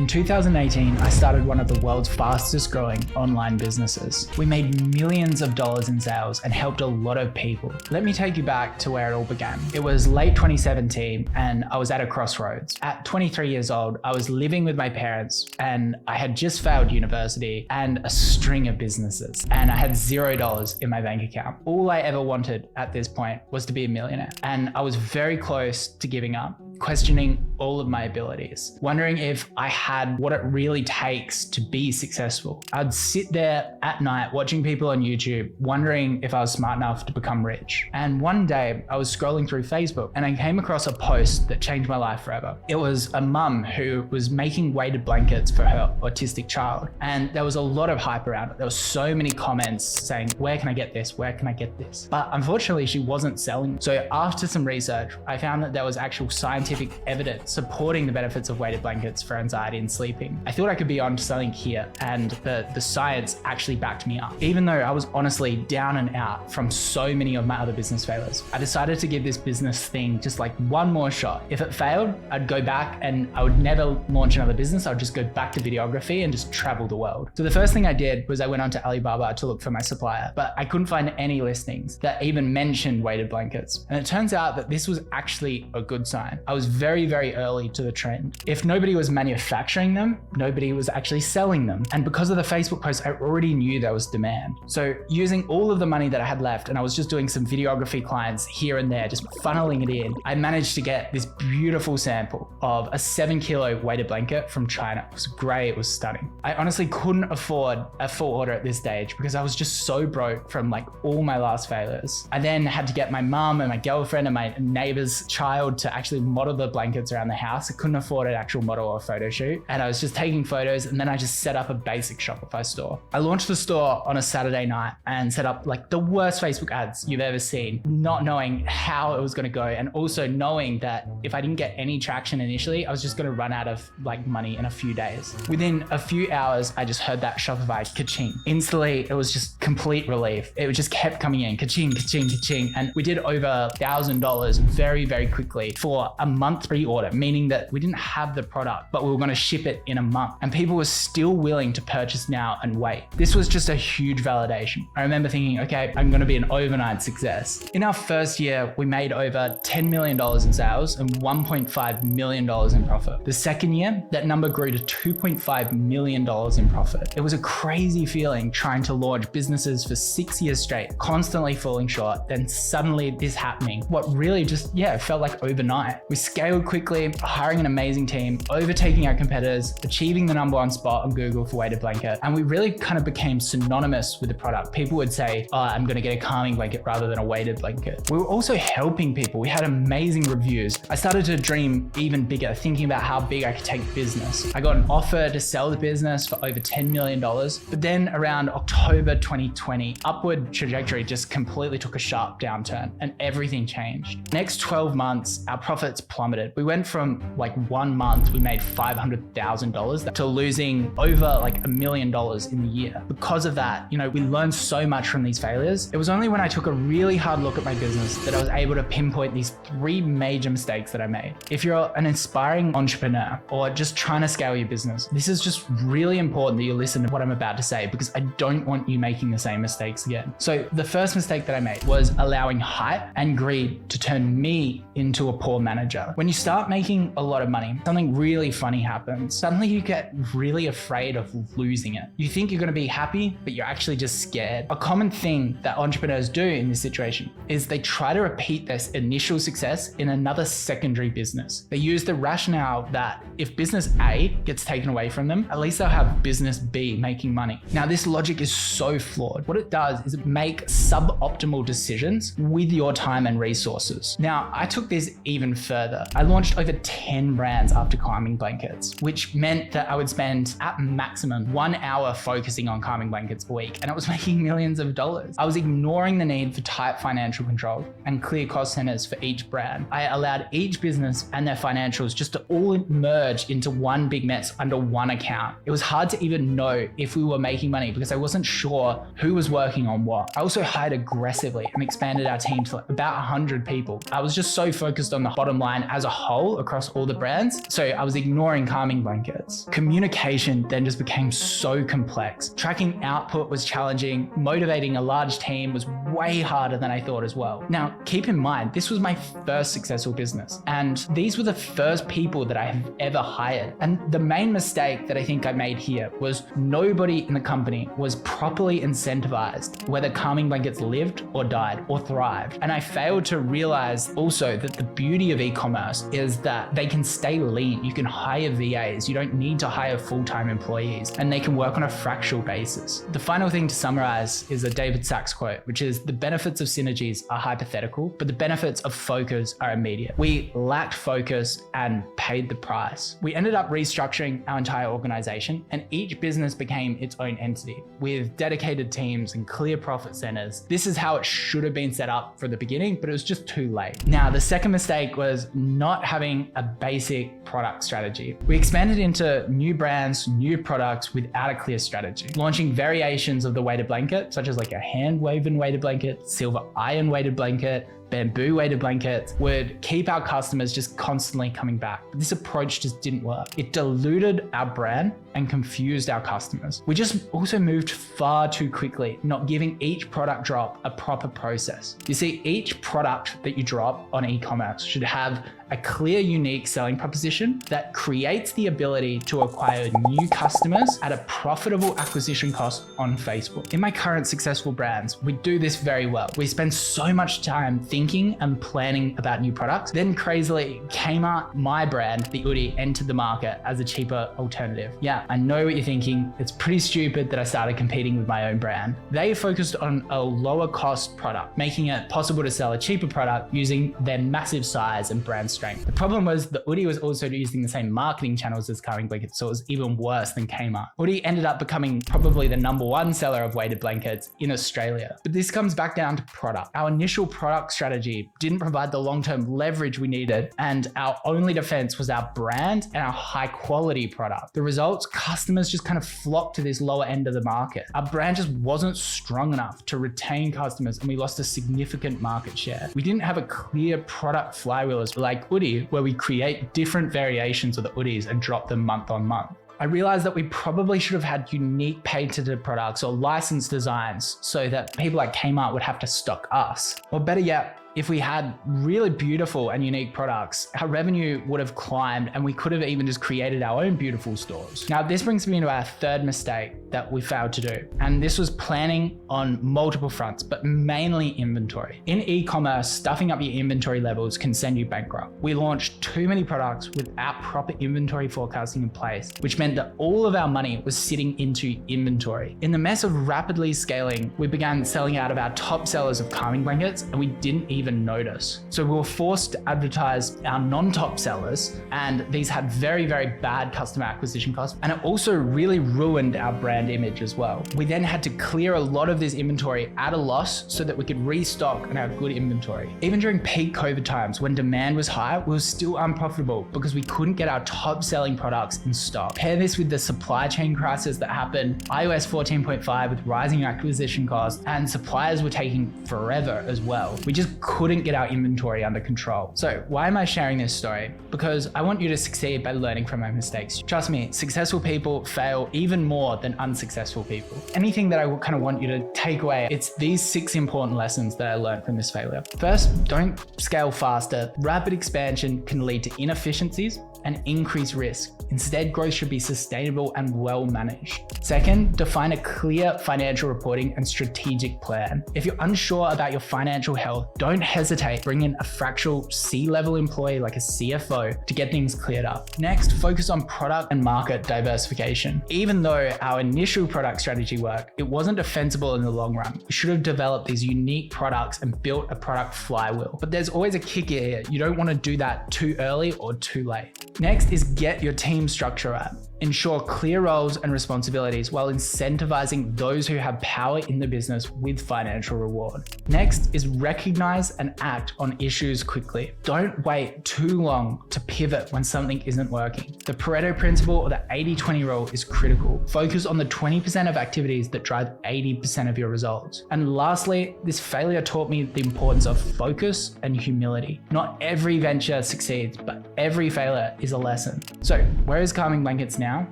In 2018, I started one of the world's fastest growing online businesses. We made millions of dollars in sales and helped a lot of people. Let me take you back to where it all began. It was late 2017 and I was at a crossroads. At 23 years old, I was living with my parents and I had just failed university and a string of businesses, and I had $0 in my bank account. All I ever wanted at this point was to be a millionaire, and I was very close to giving up, questioning all of my abilities, wondering if I had what it really takes to be successful. I'd sit there at night watching people on YouTube, wondering if I was smart enough to become rich. And one day I was scrolling through Facebook and I came across a post that changed my life forever. It was a mum who was making weighted blankets for her autistic child. And there was a lot of hype around it. There were so many comments saying, where can I get this? Where can I get this? But unfortunately, she wasn't selling. So after some research, I found that there was actual scientific evidence supporting the benefits of weighted blankets for anxiety and sleeping. I thought I could be onto something here, and the science actually backed me up. Even though I was honestly down and out from so many of my other business failures, I decided to give this business thing just like one more shot. If it failed, I'd go back and I would never launch another business. I would just go back to videography and just travel the world. So the first thing I did was I went onto Alibaba to look for my supplier, but I couldn't find any listings that even mentioned weighted blankets. And it turns out that this was actually a good sign. I was very, very early to the trend. If nobody was manufacturing them, nobody was actually selling them. And because of the Facebook post, I already knew there was demand. So using all of the money that I had left, and I was just doing some videography clients here and there, just funneling it in, I managed to get this beautiful sample of a 7-kilo weighted blanket from China. It was grey, it was stunning. I honestly couldn't afford a full order at this stage because I was just so broke from like all my last failures. I then had to get my mum and my girlfriend and my neighbor's child to actually model the blankets around the house. I couldn't afford an actual model or photo shoot. And I was just taking photos, and then I just set up a basic Shopify store. I launched the store on a Saturday night and set up like the worst Facebook ads you've ever seen, not knowing how it was going to go. And also knowing that if I didn't get any traction initially, I was just going to run out of like money in a few days. Within a few hours, I just heard that Shopify ka-ching. Instantly, it was just complete relief. It just kept coming in, ka-ching, ka-ching, ka-ching. And we did over $1,000 very, very quickly for a month pre-order, meaning that we didn't have the product, but we were going to ship it in a month. And people were still willing to purchase now and wait. This was just a huge validation. I remember thinking, okay, I'm going to be an overnight success. In our first year, we made over $10 million in sales and $1.5 million in profit. The second year, that number grew to $2.5 million in profit. It was a crazy feeling trying to launch businesses for 6 years straight, constantly falling short, then suddenly this happening. What really just, felt like overnight. We scaled quickly, hiring an amazing team, overtaking our competitors, achieving the #1 spot on Google for weighted blanket. And we really kind of became synonymous with the product. People would say, oh, I'm going to get a calming blanket rather than a weighted blanket. We were also helping people. We had amazing reviews. I started to dream even bigger, thinking about how big I could take business. I got an offer to sell the business for over $10 million. But then around October 2020, upward trajectory just completely took a sharp downturn and everything changed. Next 12 months, our profits plummeted. We went from like 1 month, we made $500,000 to losing over like $1 million in the year. Because of that, we learned so much from these failures. It was only when I took a really hard look at my business that I was able to pinpoint these 3 major mistakes that I made. If you're an aspiring entrepreneur or just trying to scale your business, this is just really important that you listen to what I'm about to say, because I don't want you making the same mistakes again. So the first mistake that I made was allowing hype and greed to turn me into a poor manager. When you start making a lot of money, something really funny happens. Suddenly you get really afraid of losing it. You think you're going to be happy, but you're actually just scared. A common thing that entrepreneurs do in this situation is they try to repeat this initial success in another secondary business. They use the rationale that if business A gets taken away from them, at least they'll have business B making money. Now, this logic is so flawed. What it does is make suboptimal decisions with your time and resources. Now, I took this even further. I launched over 10 brands after calming blankets, which meant that I would spend at maximum 1 hour focusing on calming blankets a week, and it was making millions of dollars. I was ignoring the need for tight financial control and clear cost centers for each brand. I allowed each business and their financials just to all merge into one big mess under one account. It was hard to even know if we were making money because I wasn't sure who was working on what. I also hired aggressively and expanded our team to about 100 people. I was just so focused on the bottom line online as a whole across all the brands. So I was ignoring calming blankets. Communication then just became so complex. Tracking output was challenging. Motivating a large team was way harder than I thought as well. Now, keep in mind, this was my first successful business, and these were the first people that I have ever hired. And the main mistake that I think I made here was nobody in the company was properly incentivized whether calming blankets lived or died or thrived. And I failed to realize also that the beauty of e-commerce is that they can stay lean. You can hire VAs. You don't need to hire full-time employees, and they can work on a fractional basis. The final thing to summarize is a David Sachs quote, which is, the benefits of synergies are hypothetical, but the benefits of focus are immediate. We lacked focus and paid the price. We ended up restructuring our entire organization, and each business became its own entity with dedicated teams and clear profit centers. This is how it should have been set up from the beginning, but it was just too late. Now, the second mistake was not having a basic product strategy. We expanded into new brands, new products without a clear strategy, launching variations of the weighted blanket, such as like a hand-woven weighted blanket, silver iron weighted blanket, bamboo weighted blankets, would keep our customers just constantly coming back. But this approach just didn't work. It diluted our brand and confused our customers. We just also moved far too quickly, not giving each product drop a proper process. You see, each product that you drop on e-commerce should have a clear, unique selling proposition that creates the ability to acquire new customers at a profitable acquisition cost on Facebook. In my current successful brands, we do this very well. We spend so much time thinking and planning about new products. Then crazily, Kmart, my brand, the Oodie, entered the market as a cheaper alternative. Yeah, I know what you're thinking. It's pretty stupid that I started competing with my own brand. They focused on a lower cost product, making it possible to sell a cheaper product using their massive size and brand strength. The problem was the Oodie was also using the same marketing channels as calming blankets, so it was even worse than Kmart. Oodie ended up becoming probably the #1 seller of weighted blankets in Australia. But this comes back down to product. Our initial product strategy didn't provide the long-term leverage we needed, and our only defense was our brand and our high quality product. The results, customers just kind of flocked to this lower end of the market. Our brand just wasn't strong enough to retain customers, and we lost a significant market share. We didn't have a clear product flywheel like Oodie, where we create different variations of the Oodies and drop them month on month. I realized that we probably should have had unique patented products or licensed designs so that people like Kmart would have to stock us. Or better yet, if we had really beautiful and unique products, our revenue would have climbed and we could have even just created our own beautiful stores. Now, this brings me to our third mistake that we failed to do. And this was planning on multiple fronts, but mainly inventory. In e-commerce, stuffing up your inventory levels can send you bankrupt. We launched too many products without proper inventory forecasting in place, which meant that all of our money was sitting into inventory. In the mess of rapidly scaling, we began selling out of our top sellers of calming blankets, and we didn't even notice. So we were forced to advertise our non-top sellers, and these had very, very bad customer acquisition costs. And it also really ruined our brand image as well. We then had to clear a lot of this inventory at a loss so that we could restock on our good inventory. Even during peak COVID times when demand was high, we were still unprofitable because we couldn't get our top selling products in stock. Pair this with the supply chain crisis that happened, iOS 14.5 with rising acquisition costs, and suppliers were taking forever as well. We just couldn't get our inventory under control. So why am I sharing this story? Because I want you to succeed by learning from my mistakes. Trust me, successful people fail even more than unsuccessful people. Anything that I kind of want you to take away, it's these 6 important lessons that I learned from this failure. First, don't scale faster. Rapid expansion can lead to inefficiencies and increase risk. Instead, growth should be sustainable and well managed. Second, define a clear financial reporting and strategic plan. If you're unsure about your financial health, don't hesitate. Bring in a fractional C-level employee like a CFO to get things cleared up. Next, focus on product and market diversification. Even though our initial product strategy worked, it wasn't defensible in the long run. We should have developed these unique products and built a product flywheel. But there's always a kicker here. You don't want to do that too early or too late. Next is get your team structure right. Ensure clear roles and responsibilities while incentivizing those who have power in the business with financial reward. Next is recognize and act on issues quickly. Don't wait too long to pivot when something isn't working. The Pareto principle or the 80-20 rule is critical. Focus on the 20% of activities that drive 80% of your results. And lastly, this failure taught me the importance of focus and humility. Not every venture succeeds, but every failure is a lesson. So where is Calming Blankets now?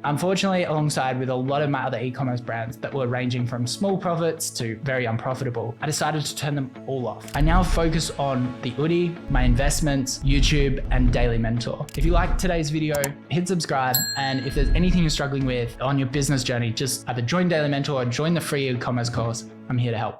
Unfortunately, alongside with a lot of my other e-commerce brands that were ranging from small profits to very unprofitable, I decided to turn them all off. I now focus on the Oodie, my investments, YouTube, and daily mentor. If you liked today's video, hit subscribe. And if there's anything you're struggling with on your business journey, just either join Daily Mentor or join the free e-commerce course. I'm here to help.